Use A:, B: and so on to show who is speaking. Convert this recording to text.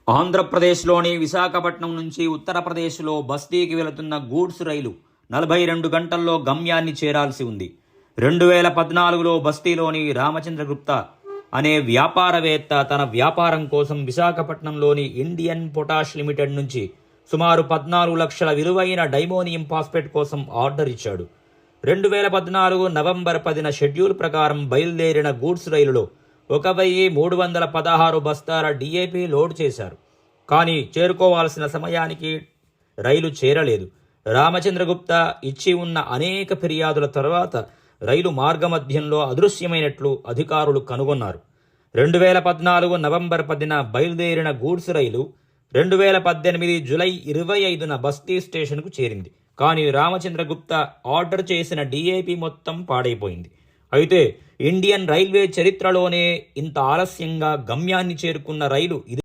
A: ఆంధ్రప్రదేశ్లోని విశాఖపట్నం నుంచి ఉత్తరప్రదేశ్లో బస్తీకి వెళుతున్న గూడ్స్ రైలు 42 గంటల్లో గమ్యాన్ని చేరాల్సి ఉంది. 2014లో బస్తీలోని రామచంద్రగుప్తా అనే వ్యాపారవేత్త తన వ్యాపారం కోసం విశాఖపట్నంలోని ఇండియన్ పొటాష్ లిమిటెడ్ నుంచి సుమారు 14 లక్షల విలువైన డైమోనియం ఫాస్ఫేట్ కోసం ఆర్డర్ ఇచ్చాడు. 2014 నవంబర్ 10న షెడ్యూల్ ప్రకారం బయలుదేరిన గూడ్స్ రైలులో 1316 బస్తాల డిఏపి లోడ్ చేశారు. కానీ చేరుకోవాల్సిన సమయానికి రైలు చేరలేదు. రామచంద్రగుప్తా ఇచ్చి ఉన్న అనేక ఫిర్యాదుల తర్వాత రైలు మార్గమధ్యంలో అదృశ్యమైనట్లు అధికారులు కనుగొన్నారు. 2014 నవంబర్ 10న బయలుదేరిన గూడ్స్ రైలు 2018 జూలై 25న బస్తీ స్టేషన్కు చేరింది. కానీ రామచంద్రగుప్తా ఆర్డర్ చేసిన డిఏపి మొత్తం పాడైపోయింది. అయితే ఇండియన్ రైల్వే చరిత్రలోనే ఇంత ఆలస్యంగా గమ్యాన్ని చేరుకున్న రైలు ఇది.